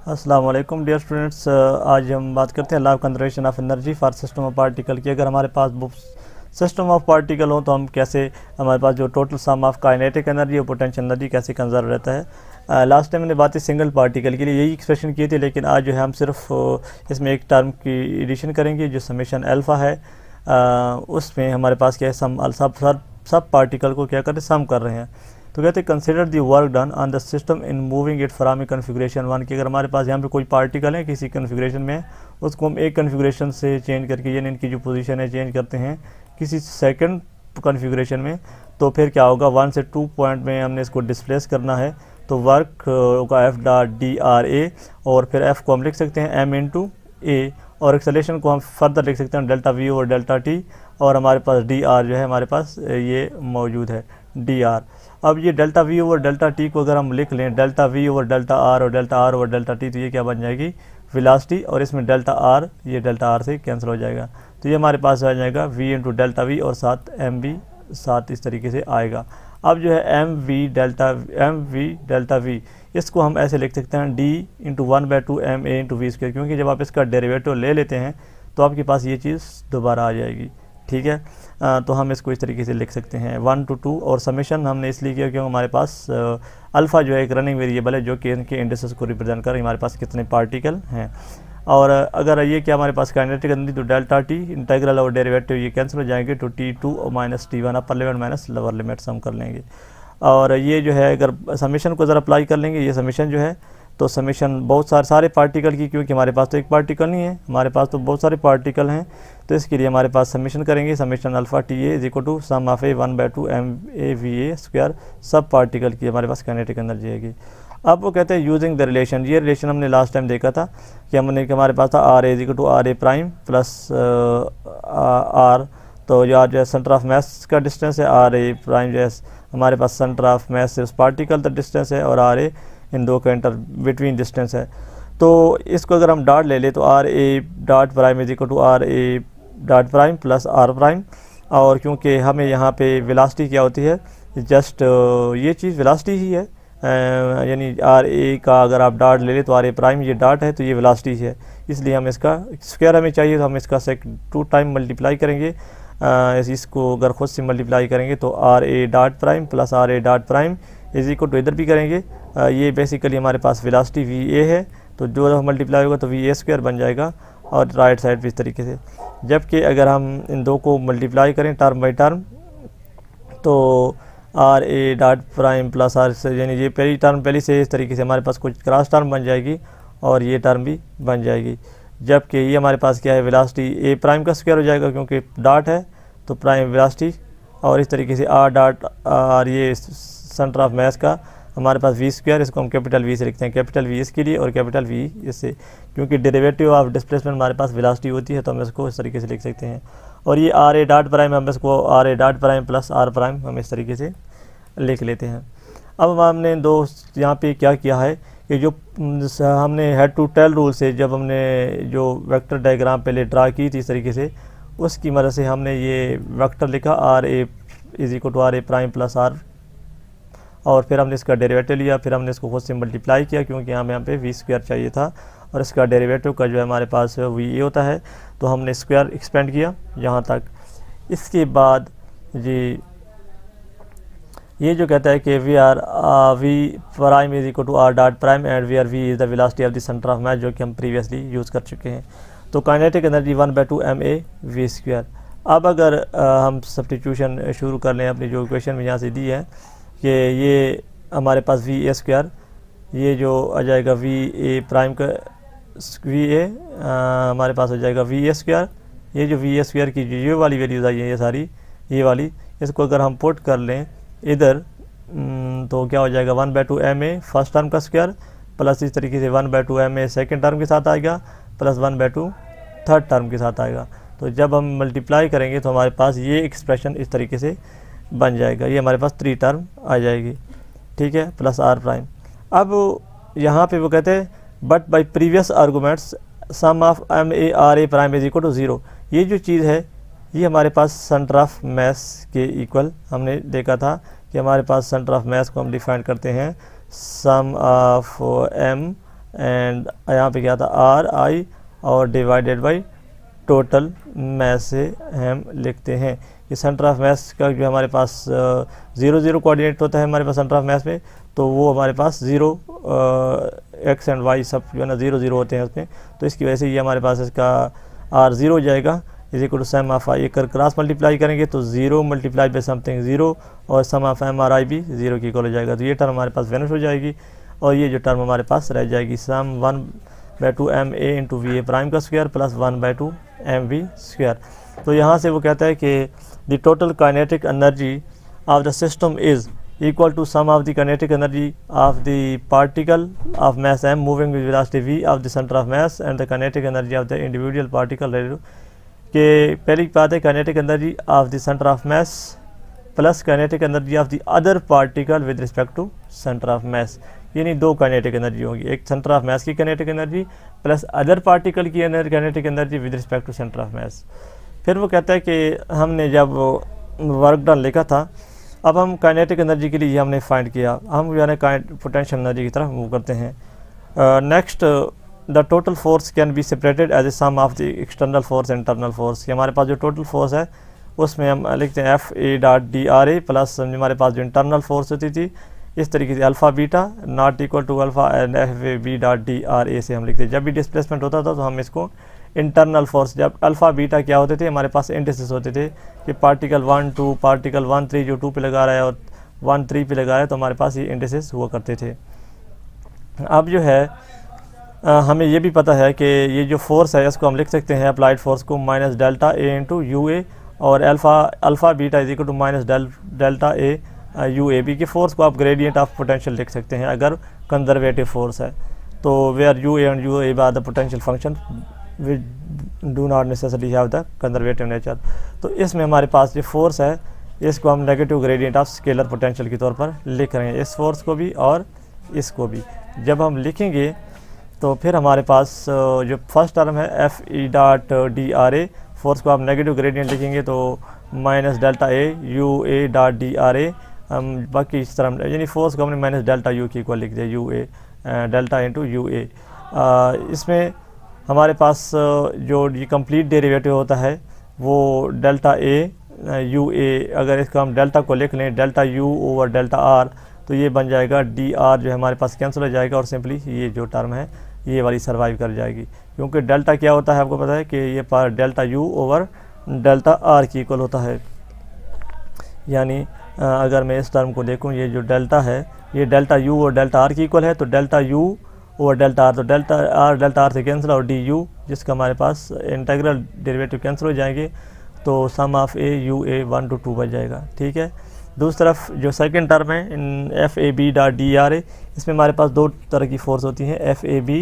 अस्सलाम वालेकुम dear students. आज हम बात करते हैं law of conservation of energy for system of particle की। अगर हमारे पास सिस्टम ऑफ पार्टिकल हो तो हम कैसे, हमारे पास जो total sum of kinetic energy और पोटेंशियल एनर्जी कैसे कंजर्व रहता है। लास्ट टाइम मैंने बातें सिंगल पार्टिकल के लिए यही एक्सप्रेशन की थी, लेकिन आज जो है हम सिर्फ इसमें एक टर्म की एडिशन करेंगे जो समेशन अल्फ़ा है। उसमें हमारे पास क्या है, सब पार्टिकल को क्या कर रहे हैं, सम कर रहे हैं। तो कहते हैं consider the work done on the system in moving it from A configuration one, कि अगर हमारे पास यहाँ पे कोई पार्टिकल है किसी कन्फिग्रेशन में, उसको हम एक कन्फिग्रेशन से चेंज करके, यानी इनकी जो पोजीशन है चेंज करते हैं किसी सेकंड कन्फिग्रेशन में, तो फिर क्या होगा, 1 से 2 पॉइंट में हमने इसको डिस्प्लेस करना है। तो वर्क का F dot D R A, और फिर एफ को हम लिख सकते हैं एम इंटू ए, और एक्सेलेरेशन को हम फर्दर लिख सकते हैं delta V over delta T, और हमारे पास डी आर जो है हमारे पास ये मौजूद है डी आर। अब ये delta V over delta T को अगर हम लिख लें delta V over delta R और delta R over delta T, तो ये क्या बन जाएगी, वेलोसिटी, और इसमें डेल्टा आर, ये डेल्टा आर से कैंसिल हो जाएगा। तो ये हमारे पास आ जाएगा वी इंटू डेल्टा वी और साथ एम वी साथ इस तरीके से आएगा। अब जो है एम वी डेल्टा वी, इसको हम ऐसे लिख सकते हैं D into 1/2 M A into V square, क्योंकि जब आप इसका डेरिवेटिव ले लेते हैं तो आपके पास ये चीज़ दोबारा आ जाएगी। ठीक है, तो हम इसको इस तरीके से लिख सकते हैं 1 to 2, और समेशन हमने इसलिए किया क्योंकि हमारे पास अल्फ़ा जो है एक रनिंग वेरिएबल है जो कि इनके इंडिसेस को रिप्रेजेंट कर हमारे पास कितने पार्टिकल हैं। और अगर ये क्या हमारे पास काइनेटिक एनर्जी, तो डेल्टा टी इंटीग्रल और डेरिवेटिव ये कैंसिल हो जाएंगे, तो T2 minus T1 upper limit minus lower limit sum कर लेंगे। और ये जो है अगर समेशन को ज़रा अप्लाई कर लेंगे, ये समेशन जो है, तो समेशन बहुत सारे पार्टिकल की, क्योंकि हमारे पास तो एक पार्टिकल नहीं है, हमारे पास तो बहुत सारे पार्टिकल हैं, तो इसके लिए हमारे पास समेशन करेंगे, summation alpha T A is equal to sum of A 1/2 M A V A square, सब पार्टिकल की हमारे पास काइनेटिक एनर्जी आएगी। अब वो कहते हैं यूजिंग द रिलेशन, ये रिलेशन हमने लास्ट टाइम देखा था कि हमने कि हमारे पास था R A is equal to R A prime plus R, तो यार जो है सेंटर ऑफ मास का डिस्टेंस है, आर ए प्राइम जो है हमारे पास सेंटर ऑफ मास से उस पार्टिकल तक डिस्टेंस है, और आर ए इन दो के इंटर बिटवीन डिस्टेंस है। तो इसको अगर हम डॉट ले ले तो R A dot prime is equal to R A dot prime plus R prime, और क्योंकि हमें यहाँ पे वेलोसिटी क्या होती है, जस्ट ये चीज़ वेलोसिटी ही है, यानी आर ए का अगर आप डॉट ले ले तो आर ए प्राइम ये डॉट है, तो ये वेलोसिटी है, इसलिए हम इसका स्क्वायर हमें चाहिए, तो हम इसका 2 टाइम मल्टीप्लाई करेंगे। इसको अगर खुद से मल्टीप्लाई करेंगे तो R A dot prime plus R A dot prime is equal to इधर भी करेंगे, ये बेसिकली हमारे पास वेलोसिटी वी ए है, तो जो मल्टीप्लाई होगा तो वी ए स्क्वायर बन जाएगा, और राइट साइड भी इस तरीके से। जबकि अगर हम इन दो को मल्टीप्लाई करें टर्म बाई टर्म, तो R A dot prime plus R से, यानी ये पहली टर्म पहली से इस तरीके से हमारे पास कुछ क्रॉस टर्म बन जाएगी, और ये टर्म भी बन जाएगी। जबकि ये हमारे पास क्या है, वेलोसिटी ए प्राइम का स्क्वायर हो जाएगा, क्योंकि डॉट है तो प्राइम वेलोसिटी, और इस तरीके से आर डॉट आर ये सेंटर ऑफ मास का हमारे पास वी स्क्वायर, इसको हम कैपिटल वी से लिखते हैं, कैपिटल वी इसके लिए और कैपिटल वी इससे, क्योंकि डेरिवेटिव ऑफ डिस्प्लेसमेंट हमारे पास वेलोसिटी होती है, तो हम इसको इस तरीके से लिख सकते हैं। और ये आर ए डॉट प्राइम, हम इसको R A dot prime plus R prime हम इस तरीके से लिख लेते हैं। अब हमने दो यहाँ पे क्या किया है कि जो हमने हेड टू टेल रूल से जब हमने जो वेक्टर डायग्राम पहले ड्रा की थी इस तरीके से, उसकी मदद से हमने ये वेक्टर लिखा R A is equal to R A prime plus R, और फिर हमने इसका डेरिवेटिव लिया, फिर हमने इसको खुद से मल्टीप्लाई किया, क्योंकि यहाँ पे वी स्क्वायर चाहिए था, और इसका डेरिवेटिव का जो है हमारे पास वी ए होता है, तो हमने स्क्वायर एक्सपेंड किया यहाँ तक। इसके बाद जी ये जो कहता है कि V prime is equal to R dot prime and V is the velocity of the centre of mass, जो कि हम प्रीवियसली यूज़ कर चुके हैं। तो kinetic energy 1/2 M A V square. अब अगर हम सब्स्टिट्यूशन शुरू कर लें अपनी जो इक्वेशन में यहाँ से दी है कि ये हमारे पास वी ए स्क्वायर, ये जो आ जाएगा वी ए प्राइम का वी ए हमारे पास हो जाएगा वी ए स्क्वायर, ये जो वी ए स्क्वायर की जो ये वाली वैल्यूज़ आई है ये सारी ये वाली, इसको अगर हम पुट कर लें इधर, तो क्या हो जाएगा 1/2 एम ए फर्स्ट टर्म का स्क्वायर, प्लस इस तरीके से 1/2 एम ए सेकेंड टर्म के साथ आएगा, प्लस 1/2 थर्ड टर्म के साथ आएगा। तो जब हम मल्टीप्लाई करेंगे तो हमारे पास ये एक्सप्रेशन इस तरीके से बन जाएगा, ये हमारे पास 3 टर्म आ जाएगी, ठीक है, प्लस आर प्राइम। अब यहाँ पे वो कहते हैं but by previous arguments sum of M A R A prime is equal to 0, ये जो चीज़ है ये हमारे पास सेंटर ऑफ मास के इक्वल हमने देखा था कि हमारे पास सेंटर ऑफ मास को हम डिफाइन करते हैं सम ऑफ एम एंड यहाँ पे क्या था आर आई और डिवाइडेड बाई टोटल मैथ से हम लिखते हैं। ये सेंटर ऑफ मैथ का जो हमारे पास 0 0 कोऑर्डिनेट होता है हमारे पास सेंटर ऑफ मैथ में, तो वो हमारे पास 0 एक्स एंड वाई सब जो है ना 0 0 होते हैं उसमें, तो इसकी वजह से ये हमारे पास इसका आर 0 हो जाएगा is equal to sum of I. कर क्रॉस मल्टीप्लाई करेंगे तो 0 मल्टीप्लाई बाई समथिंग 0 और सम ऑफ एम आर आई भी 0 की इक्वल हो जाएगा। तो ये टर्म हमारे पास वेनिश हो जाएगी और ये जो टर्म हमारे पास रह जाएगी sum 1/2 M A into V A prime का square plus 1/2 M V square. तो यहाँ से वो कहता है कि the total kinetic energy of the system is equal to sum of the kinetic energy of the particle of mass m moving with velocity v of the center of mass and the kinetic energy of the individual particle के पहली बात है kinetic energy of the center of mass plus kinetic energy of the other particle with respect to center of mass। यानी दो kinetic energy होगी, एक center of mass की kinetic energy plus other particle की kinetic energy with respect to center of mass। फिर वो कहता है कि हमने जब वर्क डन लिखा था, अब हम काइनेटिक एनर्जी के लिए हमने फाइंड किया, हम यानी पोटेंशियल एनर्जी की तरफ मूव करते हैं। Next the total force can be separated as a sum of the external force internal force. हमारे पास जो टोटल फोर्स है उसमें हम लिखते हैं एफ ए डॉट डी आर ए प्लस हमारे पास जो इंटरनल फोर्स होती थी इस तरीके से alpha beta not equal to alpha and F A B dot D R A से हम लिखते हैं। जब भी डिस्प्लेसमेंट होता था तो हम इसको इंटरनल फोर्स, जब अल्फ़ा बीटा क्या होते थे हमारे पास इंडिसेस होते थे कि पार्टिकल 1 2 पार्टिकल 1 3 जो 2 पे लगा रहा है और 1 3 पे लगा रहा है, तो हमारे पास ये इंडिसेस हुआ करते थे। अब जो है हमें ये भी पता है कि ये जो फोर्स है इसको हम लिख सकते हैं अप्लाइड फोर्स को minus delta A into U A और alpha beta is equal to minus delta A U A B की फोर्स को आप ग्रेडियंट ऑफ पोटेंशियल लिख सकते हैं अगर कंजर्वेटिव फोर्स है तो, where U A and U A are the potential function we do not necessary have the conservative nature. तो इसमें हमारे पास जो फोर्स है इसको हम negative gradient of scalar potential के तौर पर लिख रहे हैं, इस फोर्स को भी और इसको भी। जब हम लिखेंगे तो फिर हमारे पास जो फर्स्ट टर्म है F E dot D R A, force को आप नेगेटिव ग्रेडियंट लिखेंगे तो minus delta A U A dot D R A, बाकी इस तरह यानी फोर्स को हमने माइनस डेल्टा यू की इक्वल लिख दिया U A delta into U A. इसमें हमारे पास जो ये कंप्लीट डेरिवेटिव होता है वो डेल्टा ए यू ए, अगर इसका हम डेल्टा को लिख लें delta U over delta R तो ये बन जाएगा डी आर जो हमारे पास कैंसिल हो जाएगा और सिंपली ये जो टर्म है ये वाली सर्वाइव कर जाएगी, क्योंकि डेल्टा क्या होता है आपको पता है कि ये पर delta U over delta R की इक्वल होता है। यानी अगर मैं इस टर्म को देखूँ ये जो डेल्टा है ये डेल्टा यू और डेल्टा आर की इक्वल है, तो डेल्टा यू और डेल्टा आर, तो डेल्टा आर से कैंसिल और डी यू जिसका हमारे पास इंटीग्रल डेरिवेटिव कैंसिल हो जाएंगे तो sum of A U A 1 to 2 बच जाएगा। ठीक है, दूसरी तरफ जो सेकंड टर्म है in F A B dot D R A, इसमें हमारे पास दो तरह की फोर्स होती हैं एफ ए बी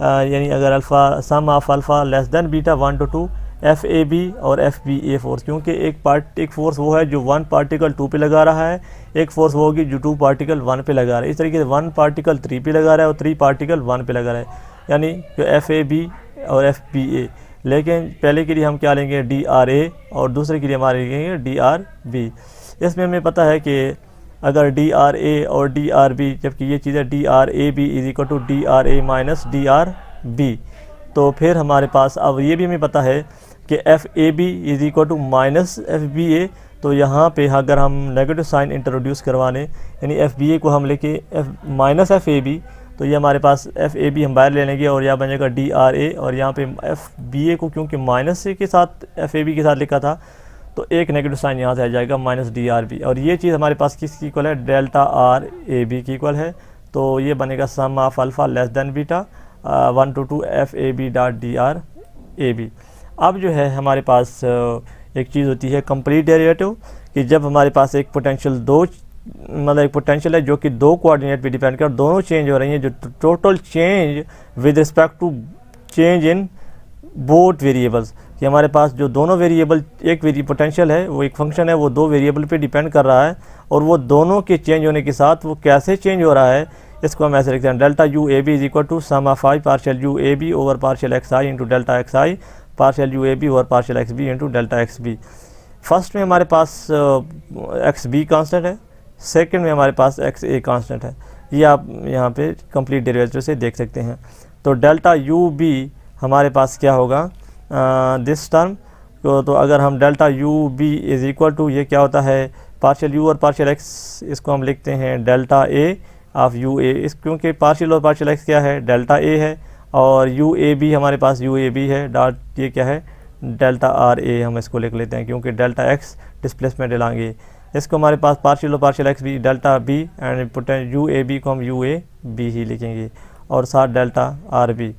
यानी अगर alpha sum of alpha less than beta 1 to 2 F A B और एफ बी ए फोर्स, क्योंकि एक फोर्स वो है जो 1 पार्टिकल 2 पे लगा रहा है, एक फोर्स वो होगी जो 2 पार्टिकल 1 पे लगा रहा है। इस तरीके से 1 पार्टिकल 3 पे लगा रहा है और 3 पार्टिकल 1 पे लगा रहा है, यानी जो एफ ए बी और एफ बी ए। लेकिन पहले के लिए हम क्या लेंगे डी आर ए और दूसरे के लिए हमारे लेंगे डी आर बी। इसमें हमें पता है कि अगर डी आर ए और डी आर बी, जबकि ये चीज़ है D R A B is equal to D R A minus D R B, तो फिर हमारे पास अब ये भी हमें पता है कि F A B is equal to minus F B A, तो यहाँ पे अगर हम नेगेटिव साइन इंट्रोड्यूस करवाने यानी एफ बी ए को हम लेके F minus F A B, तो ये हमारे पास एफ ए बी हम बाहर ले लेंगे और यहाँ बन जाएगा डी आर ए, और यहाँ पे एफ बी ए को क्योंकि माइनस के साथ एफ ए बी के साथ लिखा था तो एक नेगेटिव साइन यहाँ से आ जाएगा माइनस डी आर बी, और ये चीज़ हमारे पास किसकी इक्वल है डेल्टा आर ए बी की इक्वल है, तो ये बनेगा sum of alpha less than beta 1 to 2 F A B dot D R A B. अब जो है हमारे पास एक चीज़ होती है कंप्लीट डेरिवेटिव, कि जब हमारे पास एक पोटेंशियल एक पोटेंशियल है जो कि 2 कोऑर्डिनेट पे डिपेंड कर दोनों चेंज हो रही हैं, जो total change with respect to change in both variables, कि हमारे पास जो दोनों वेरिएबल एक पोटेंशियल है वो एक फंक्शन है वो 2 वेरिएबल पे डिपेंड कर रहा है, और वो दोनों के चेंज होने के साथ वो कैसे चेंज हो रहा है इसको हम ऐसे लिखते हैं delta U A B is equal to sum of I partial U A B over partial X I into delta X I partial U A B over partial X B into delta X B. First में हमारे पास X B constant है, second में हमारे पास x a constant है। ये आप यहाँ पे कंप्लीट डेरिवेटिव से देख सकते हैं। तो डेल्टा यू बी हमारे पास क्या होगा दिस टर्म, तो अगर हम delta U B is equal to, ये क्या होता है पार्शियल यू और पार्शियल एक्स, इसको हम लिखते हैं delta A of U A, इस क्योंकि पार्शियल और पार्शियल एक्स क्या है डेल्टा ए है, और यू ए बी हमारे पास यू ए बी है डॉट, ये क्या है डेल्टा आर ए, हम इसको लिख लेते हैं क्योंकि डेल्टा एक्स डिस्प्लेसमेंट लाएंगे। इसको हमारे पास पार्शियल और पार्शियल एक्स भी delta B and potential U A B को हम यू ए बी ही लिखेंगे और साथ डेल्टा आर बी।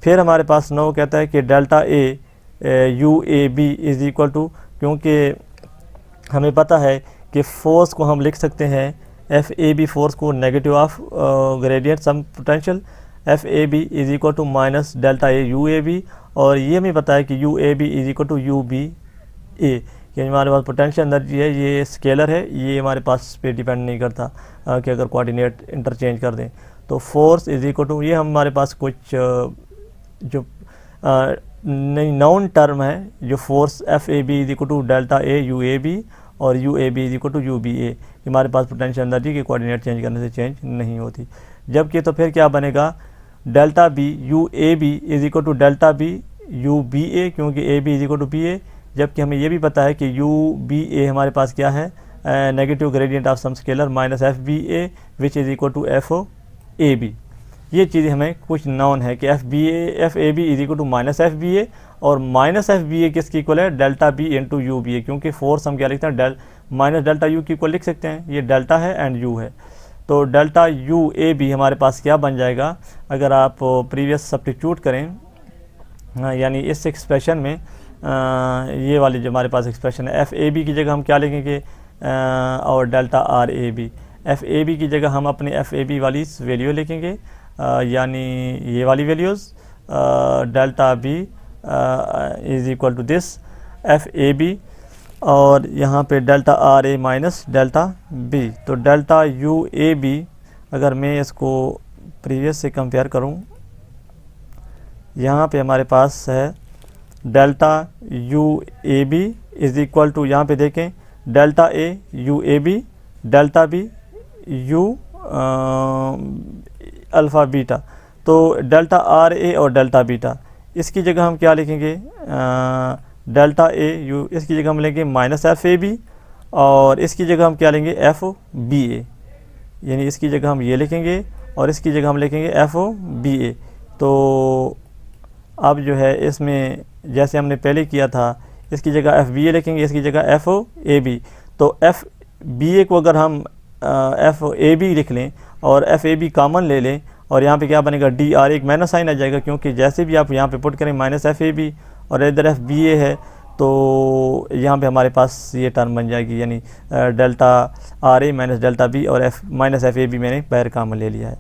फिर हमारे पास 9 कहता है कि delta A U A B is equal to, क्योंकि हमें पता है कि फोर्स को हम लिख सकते हैं एफ ए बी फोर्स को negative of gradient some potential F A B is equal to minus delta A U A B, और ये हमें पता है कि U A B is equal to U B A, यानी हमारे पास पोटेंशियल एनर्जी है ये स्केलर है, ये हमारे पास पे डिपेंड नहीं करता कि अगर कोऑर्डिनेट इंटरचेंज कर दें। तो फोर्स इज़ इक्वल टू, ये हमारे पास कुछ जो नाउन टर्म है जो force F A B is equal to delta A U A B और U A B is equal to U B A, हमारे पास पोटेंशियल एनर्जी की कोऑर्डिनेट चेंज करने से चेंज नहीं होती। जबकि तो फिर क्या बनेगा delta B U A B is equal to delta B U B A, क्योंकि A B is equal to B A, जबकि हमें ये भी पता है कि यू बी ए हमारे पास क्या है negative gradient of some scalar minus F B A which is equal to F O A B. ये चीज़ें हमें कुछ नाउन है कि F A B is equal to minus F B A, और माइनस एफ बी ए किसकी equal है delta B into U B A, क्योंकि फोर्स हम क्या लिखते हैं माइनस डेल्टा यू की इक्वल लिख सकते हैं, ये डेल्टा है एंड यू है। तो डेल्टा यू ए बी हमारे पास क्या बन जाएगा अगर आप प्रीवियस सब्स्टिट्यूट करें, यानी इस एक्सप्रेशन में ये वाली जो हमारे पास एक्सप्रेशन है एफ ए बी की जगह हम क्या लिखेंगे और delta R A B, F A B की जगह हम अपने एफ ए बी वाली वैल्यू लिखेंगे यानी ये वाली values delta B is equal to this F A B, और यहाँ पे delta R A minus delta B. तो डेल्टा यू ए बी अगर मैं इसको प्रीवियस से कंपेयर करूँ, यहाँ पे हमारे पास है delta U A B is equal to, यहाँ पे देखें delta A U A B delta B U alpha beta, तो डेल्टा आर ए और डेल्टा बीटा इसकी जगह हम क्या लिखेंगे डेल्टा ए यू, इसकी जगह हम लेंगे माइनस एफ ए बी, और इसकी जगह हम क्या लेंगे एफ बी ए, यानी इसकी जगह हम ये लिखेंगे और इसकी जगह हम लिखेंगे एफ बी ए। तो अब जो है इसमें जैसे हमने पहले किया था इसकी जगह एफ बी ए लिखेंगे, इसकी जगह एफ ए बी। तो एफ बी ए को अगर हम एफ ए बी लिख लें और एफ ए बी कॉमन ले लें, और यहाँ पे क्या बनेगा डी आर एक माइनस साइन आ जाएगा, क्योंकि जैसे भी आप यहाँ पे पुट करें माइनस एफ ए बी और इधर एफ बी ए है, तो यहाँ पे हमारे पास ये टर्म बन जाएगी, यानी delta R A minus delta B और F minus F A B मैंने बाहर कॉमन ले लिया है।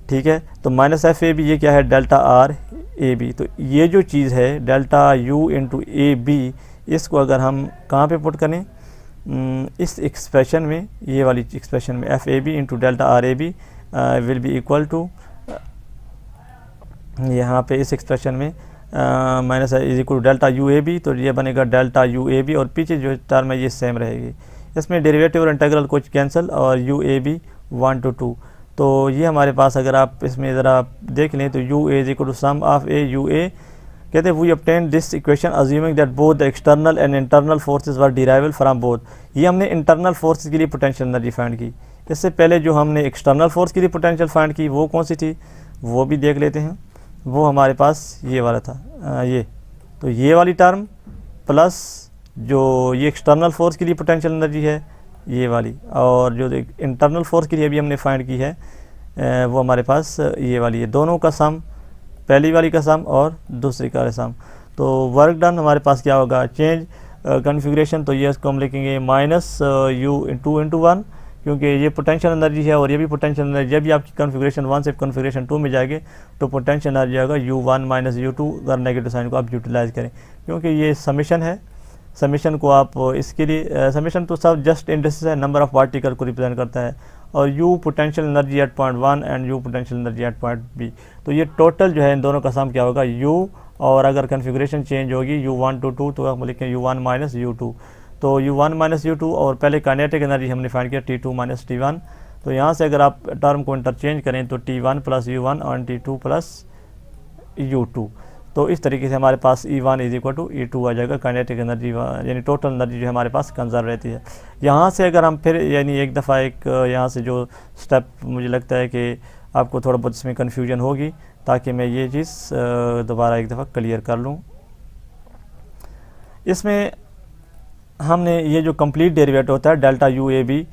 ठीक है, तो माइनस एफ ए बी ये क्या है डेल्टा आर ए बी। तो ये जो चीज़ है delta U into A B, इसको अगर हम कहाँ पे पुट करें इस एक्सप्रेशन में, ये वाली एक्सप्रेशन में F A B into delta R A B will be equal to, यहाँ पे इस एक्सप्रेशन में minus is equal to delta U A B, तो ये बनेगा डेल्टा यू ए बी और पीछे जो टर्म है ये सेम रहेगी। इसमें डेरिवेटिव और इंटीग्रल कुछ कैंसिल और यू ए बी 1 to 2। तो ये हमारे पास अगर आप इसमें ज़रा देख लें तो U A is equal to sum of A U A, कहते हैं we obtain this equation assuming that both the external and internal forces were derivable from both. ये हमने इंटरनल फोर्सेस के लिए पोटेंशियल एनर्जी फाइंड की। इससे पहले जो हमने एक्सटर्नल फोर्स के लिए पोटेंशियल फाइंड की वो कौन सी थी वो भी देख लेते हैं। वो हमारे पास ये वाला था ये, तो ये वाली टर्म प्लस जो ये एक्सटर्नल फोर्स के लिए पोटेंशियल एनर्जी है ये वाली, और जो इंटरनल फोर्स के लिए भी हमने फाइंड की है वो हमारे पास ये वाली है। दोनों का सम, पहली वाली का सम और दूसरी का सम। तो वर्क डन हमारे पास क्या होगा चेंज कॉन्फ़िगरेशन, तो ये इसको हम लिखेंगे माइनस यू 2 into 1, क्योंकि ये पोटेंशियल एनर्जी है और ये भी पोटेंशियल एनर्जी। जब भी आपकी कॉन्फ़िगरेशन 1 से कॉन्फ़िगरेशन 2 में जाएंगे तो पोटेंशियल एनर्जी आएगा U1 माइनस U2, अगर नेगेटिव साइन को आप यूटिलाइज़ करें, क्योंकि ये समीशन है। समीशन को आप इसके लिए समीशन तो सब जस्ट इंडिसेस है, नंबर ऑफ़ पार्टिकल को रिप्रेजेंट करता है, और U potential energy at point 1 and U potential energy at point B। तो ये टोटल जो है इन दोनों का सम क्या होगा U, और अगर कॉन्फ़िगरेशन चेंज होगी U1 to 2 तो हम लिखें U1 माइनस U2। तो U1 माइनस U2, और पहले काइनेटिक एनर्जी हमने फाइंड किया T2 माइनस T1, तो यहाँ से अगर आप टर्म को इंटरचेंज करें तो T1 प्लस U1 और T2 प्लस U2, तो इस तरीके से हमारे पास E1 is equal to E2 आ जाएगा। काइनेटिक एनर्जी यानी टोटल एनर्जी जो हमारे पास कंजर्व रहती है। यहाँ से अगर हम फिर यानी एक दफ़ा एक यहाँ से जो स्टेप मुझे लगता है कि आपको थोड़ा बहुत इसमें कन्फ्यूजन होगी, ताकि मैं ये चीज़ दोबारा एक दफ़ा क्लियर कर लूँ। इसमें हमने ये जो कंप्लीट डेरिवेटिव होता है delta U A B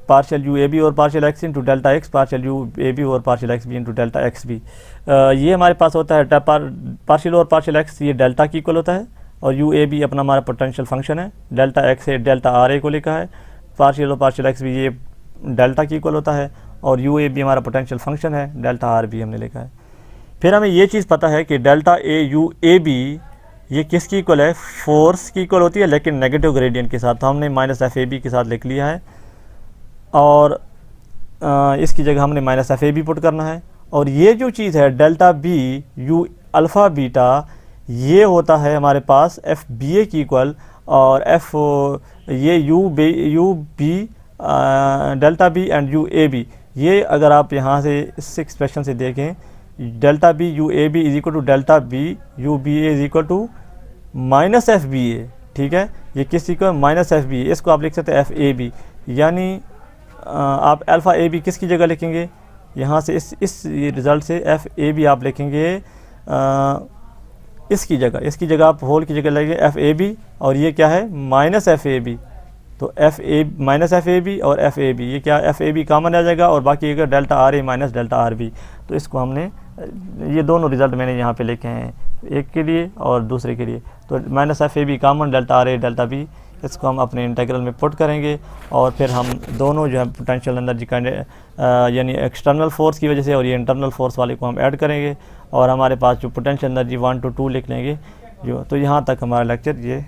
partial U A B और partial X into delta X partial U A B और partial X B into delta X B, ये हमारे पास होता है पार्शियल और पार्शियल एक्स ये डेल्टा की इक्वल होता है, और यू ए बी अपना हमारा पोटेंशियल फंक्शन है, डेल्टा एक्स है डेल्टा आर ए को लिखा है, पार्शियल और पार्शियल एक्स बी ये डेल्टा की इक्वल होता है, और यू ए बी हमारा पोटेंशियल फंक्शन है, डेल्टा आर बी हमने लिखा है। फिर हमें ये चीज़ पता है कि delta A U A B ये किसकी इक्वल है, फोर्स की इक्वल होती है, लेकिन नेगेटिव ग्रेडियंट के साथ, तो हमने माइनस एफ ए बी के साथ लिख लिया है, और इसकी जगह हमने minus F A B put करना है। और ये जो चीज़ है delta B U alpha beta, ये होता है हमारे पास एफ बी ए की इक्वल, और एफ ये U B delta B and U A B, ये अगर आप यहाँ से इस एक्सप्रेशन से देखें, delta B U A B is equal to delta B U B A is equal to minus F B A, ठीक है। ये किस equal minus F B A, इसको आप लिख सकते हैं एफ ए बी, यानी आप अल्फ़ा ए बी किसकी जगह लिखेंगे, यहाँ से इस रिज़ल्ट से एफ ए बी आप लिखेंगे इसकी जगह आप होल की जगह लगेंगे एफ ए बी, और ये क्या है माइनस एफ ए बी, तो F A minus F A B और एफ ए बी, ये क्या एफ ए बी कॉमन आ जाएगा, और बाकी अगर delta R A minus delta R B, तो इसको हमने ये दोनों रिज़ल्ट मैंने यहाँ पे लिखे हैं, एक के लिए और दूसरे के लिए, तो minus F A B common delta R A delta B, इसको हम अपने इंटीग्रल में पुट करेंगे, और फिर हम दोनों जो है पोटेंशियल एनर्जी का यानी एक्सटर्नल फोर्स की वजह से और ये इंटरनल फोर्स वाले को हम ऐड करेंगे, और हमारे पास जो पोटेंशियल एनर्जी 1 to 2 लिख लेंगे जो। तो यहाँ तक हमारा लेक्चर ये